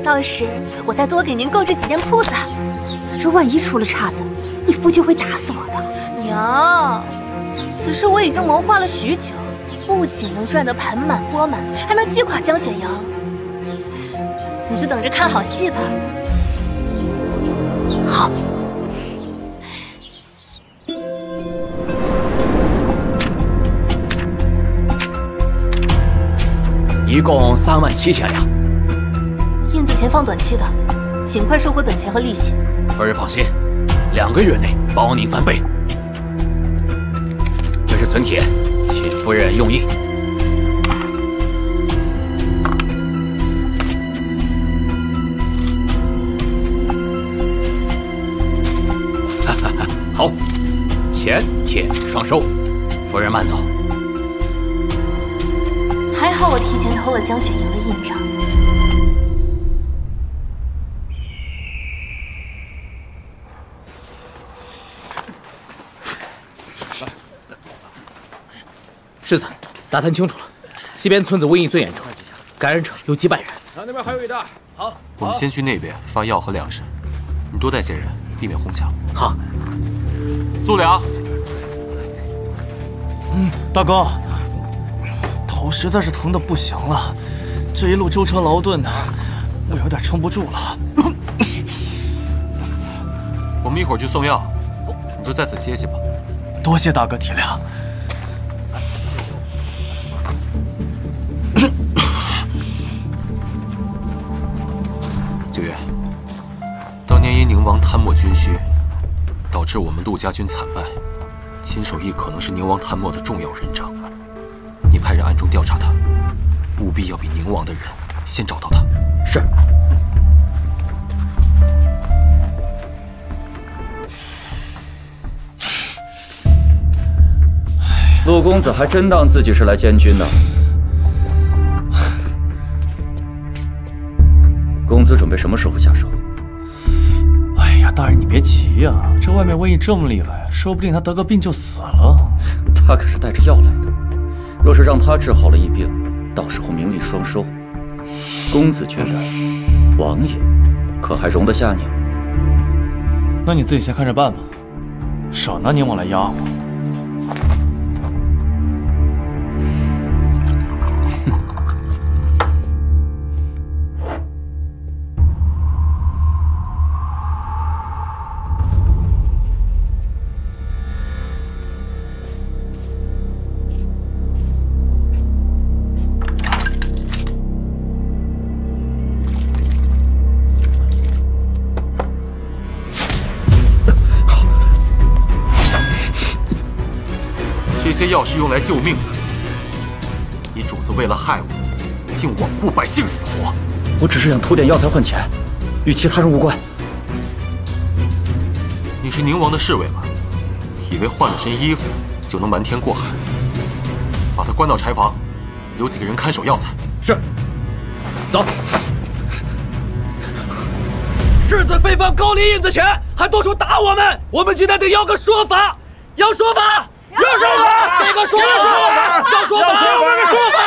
到时我再多给您购置几间铺子。这万一出了岔子，你父亲会打死我的。娘，此事我已经谋划了许久，不仅能赚得盆满钵满，还能击垮江雪阳。你就等着看好戏吧。好。一共37000两。印子钱放短期的，尽快收回本钱和利息。夫人放心，2个月内包您翻倍。这是存帖，请夫人用印。好，钱帖双收，夫人慢走。还好我提前偷了江雪莹的印章。世子，打探清楚了，西边村子瘟疫最严重，感染者有几百人。那边还有一袋。好，我们先去那边发药和粮食，你多带些人，避免哄抢。好。陆良，大哥，头实在是疼得不行了，这一路舟车劳顿的，我有点撑不住了。我们一会儿去送药，你就在此歇息吧。多谢大哥体谅。九月，当年因宁王贪墨军需，导致我们陆家军惨败，秦守义可能是宁王贪墨的重要人证。你派人暗中调查他，务必要比宁王的人先找到他。是。陆公子还真当自己是来监军的。公子准备什么时候下手？哎呀，大人你别急呀，这外面瘟疫这么厉害，说不定他得个病就死了。他可是带着药来的，若是让他治好了一病，到时候名利双收。公子觉得，王爷可还容得下你？那你自己先看着办吧，少拿宁王来压我。这些药是用来救命的，你主子为了害我，竟罔顾百姓死活。我只是想偷点药材换钱，与其他人无关。你是宁王的侍卫吗？以为换了身衣服就能瞒天过海？把他关到柴房，留几个人看守药材。是。走。世子非放高丽印子钱，还动手打我们，我们今天得要个说法，要说法。要说法，给个说法，要说法，给我们个说法。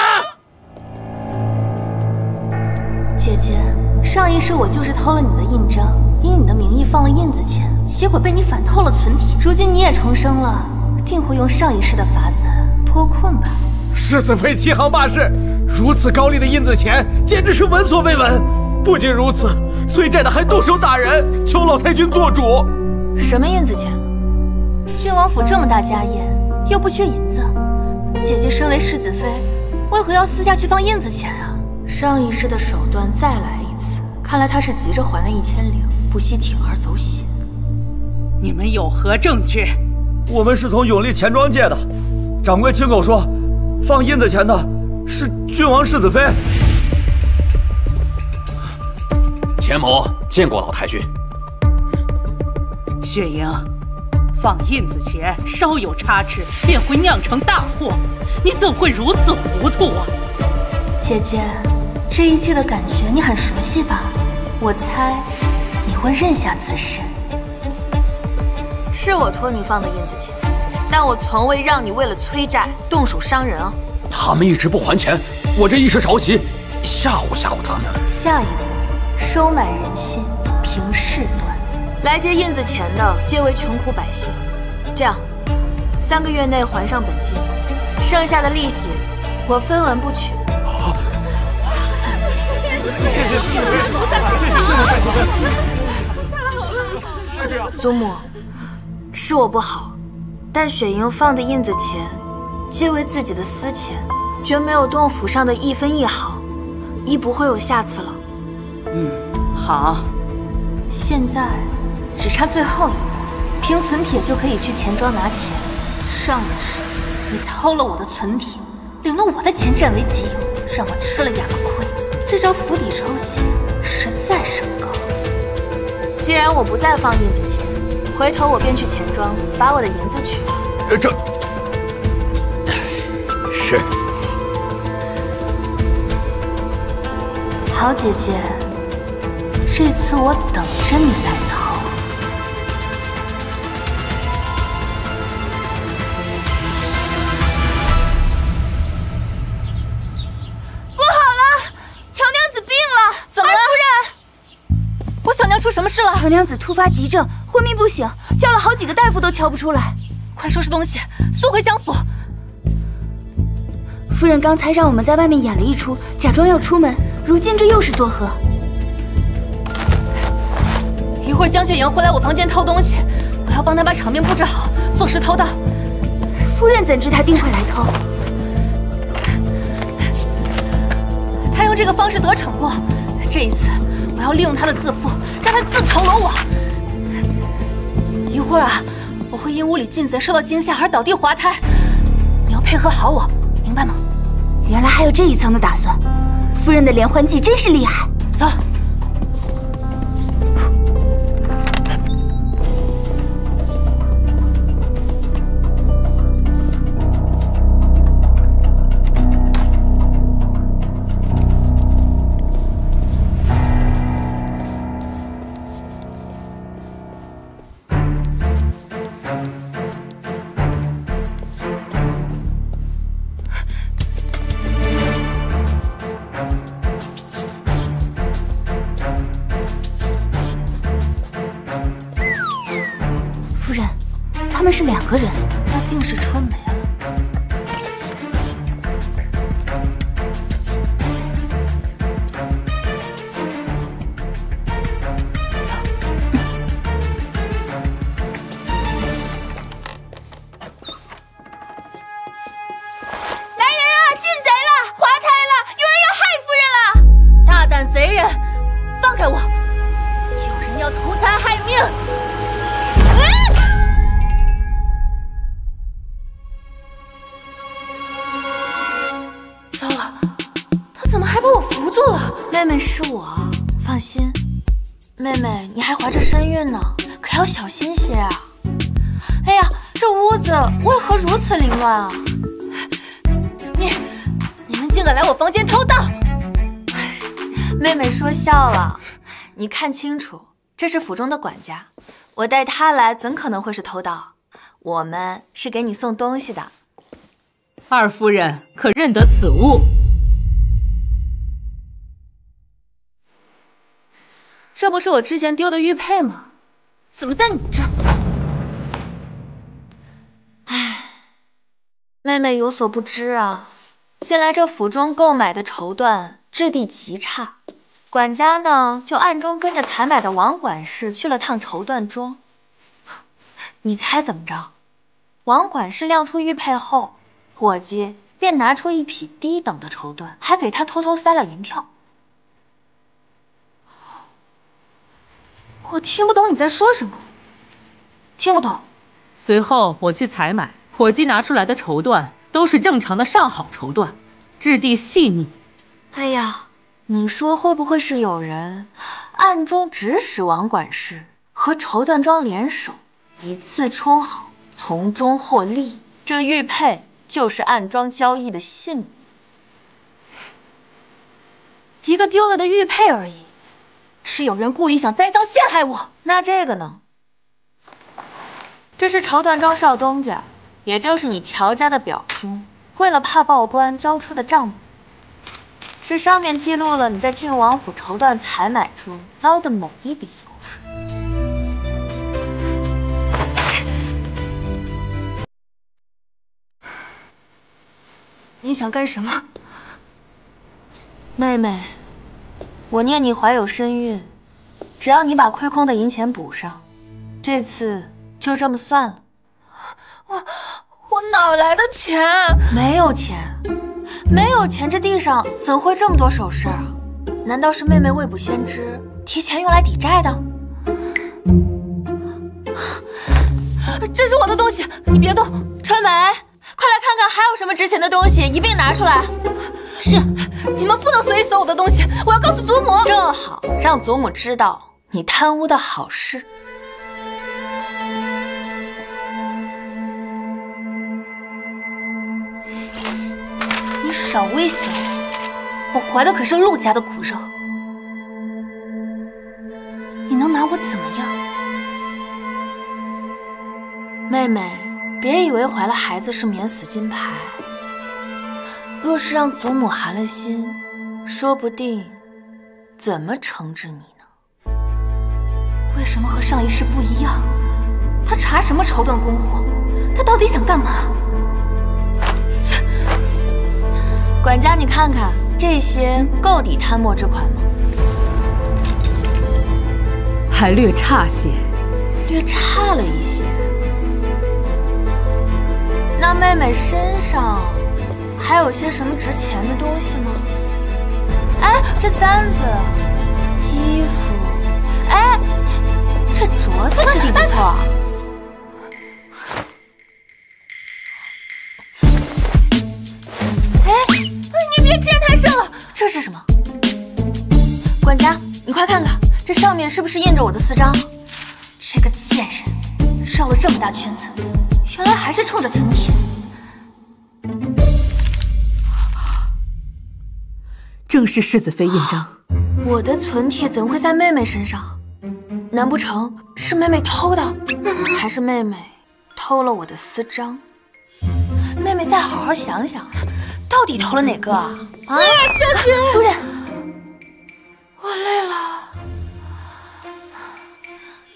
姐姐，上一世我我就是偷了你的印章，以你的名义放了印子钱，结果被你反偷了存体。如今你也重生了，定会用上一世的法子脱困吧？世子妃欺行霸市，如此高丽的印子钱，简直是闻所未闻。不仅如此，催债的还动手打人，求老太君做主。什么印子钱？郡王府这么大家业，又不缺银子，姐姐身为世子妃，为何要私下去放印子钱啊？上一世的手段再来一次，看来他是急着还那1000两，不惜铤而走险。你们有何证据？我们是从永历钱庄借的，掌柜亲口说，放印子钱的是郡王世子妃。钱某见过老太君。雪莹，放印子钱稍有差池，便会酿成大祸，你怎会如此糊涂啊？姐姐，这一切的感觉你很熟悉吧？我猜你会认下此事。是我托你放的印子钱，但我从未让你为了催债动手伤人啊！他们一直不还钱，我这一时着急，吓唬吓唬他们。下一步，收买人心，凭事端。来接印子钱的皆为穷苦百姓，这样，3个月内还上本金，剩下的利息我分文不取。祖母，是我不好，但雪莹放的印子钱，皆为自己的私钱，绝没有动府上的一分一毫，亦不会有下次了。好，现在只差最后一步，凭存帖就可以去钱庄拿钱。上一世你偷了我的存帖，领了我的钱占为己有，让我吃了哑巴亏。这招釜底抽薪实在甚高。既然我不再放印子钱，回头我便去钱庄把我的银子取了。这是好，姐姐，这次我等着你来偷。出什么事了？乔娘子突发急症，昏迷不醒，叫了好几个大夫都瞧不出来。快收拾东西，速回江府。夫人刚才让我们在外面演了一出，假装要出门，如今这又是作何？一会儿江雪莹回来我房间偷东西，我要帮她把场面布置好，坐实偷盗。夫人怎知她定会来偷？她用这个方式得逞过，这一次我要利用她的自负，让她自投罗网。一会儿啊，我会因屋里进贼受到惊吓而倒地滑胎，你要配合好我，明白吗？原来还有这一层的打算，夫人的连环计真是厉害。走。他们是2个人，那定是春梅了。来人啊！进贼了，滑胎了，有人要害夫人了！大胆贼人，放开我！有人要图财害命！还把我扶住了，妹妹是我，放心。妹妹，你还怀着身孕呢，可要小心些啊！哎呀，这屋子为何如此凌乱啊？你们竟敢来我房间偷盗！妹妹说笑了，你看清楚，这是府中的管家，我带他来，怎可能会是偷盗？我们是给你送东西的。二夫人可认得此物？这不是我之前丢的玉佩吗？怎么在你这？唉，妹妹有所不知啊，近来这府中购买的绸缎质地极差，管家呢就暗中跟着采买的王管事去了趟绸缎庄。你猜怎么着？王管事亮出玉佩后，伙计便拿出一匹低等的绸缎，还给他偷偷塞了银票。我听不懂你在说什么，听不懂。随后我去采买，伙计拿出来的绸缎都是正常的上好绸缎，质地细腻。哎呀，你说会不会是有人暗中指使王管事和绸缎庄联手，一次充好，从中获利？这玉佩就是暗桩交易的信物，一个丢了的玉佩而已。是有人故意想栽赃陷害我。那这个呢？这是绸缎庄少东家，也就是你乔家的表兄，为了怕报官交出的账目。这上面记录了你在郡王府绸缎采买中捞的某一笔油水。你想干什么？妹妹，我念你怀有身孕，只要你把亏空的银钱补上，这次就这么算了。我哪来的钱？没有钱，没有钱，这地上怎会这么多首饰啊？难道是妹妹未卜先知，提前用来抵债的？这是我的东西，你别动。春梅，快来看看还有什么值钱的东西，一并拿出来。是，你们不能随意搜我的东西，我要告诉祖母。正好让祖母知道你贪污的好事。你少威胁我，我怀的可是陆家的骨肉，你能拿我怎么样？妹妹，别以为怀了孩子是免死金牌，若是让祖母寒了心，说不定怎么惩治你呢？为什么和上一世不一样？他查什么绸缎供货？他到底想干嘛？管家，你看看这些够抵贪墨之款吗？还略差些，略差了一些。那妹妹身上还有些什么值钱的东西吗？哎，这簪子、衣服，哎，这镯子质地不错啊。哎，你别牵太深了。这是什么？管家，你快看看，这上面是不是印着我的私章？这个贱人绕了这么大圈子，原来还是冲着存铁。正是世子妃印章。我的存帖怎会在妹妹身上？难不成是妹妹偷的？还是妹妹偷了我的私章？妹妹再好好想想，到底偷了哪个啊？啊！千君夫人，我累了。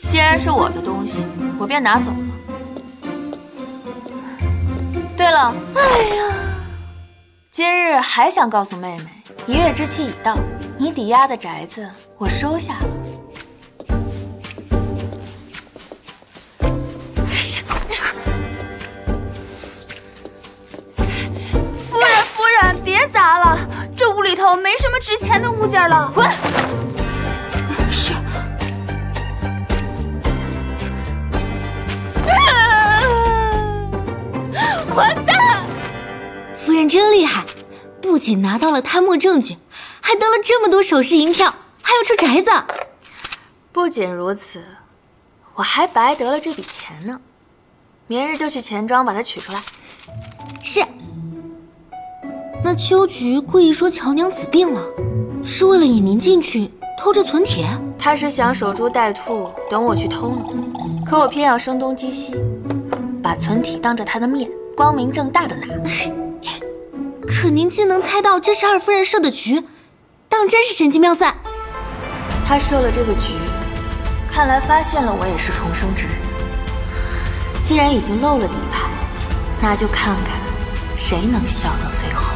既然是我的东西，我便拿走了。对了，哎呀，今日还想告诉妹妹，1月之期已到，你抵押的宅子我收下了。夫人，别砸了，这屋里头没什么值钱的物件了。滚！是。混蛋！夫人真厉害，不仅拿到了贪墨证据，还得了这么多首饰银票，还有处宅子。不仅如此，我还白得了这笔钱呢。明日就去钱庄把它取出来。是。那秋菊故意说乔娘子病了，是为了引您进去偷这存帖？她是想守株待兔，等我去偷呢。可我偏要声东击西，把存帖当着她的面光明正大的拿。可您竟能猜到这是二夫人设的局，当真是神机妙算。他设了这个局，看来发现了我也是重生之人。既然已经露了底牌，那就看看谁能笑到最后。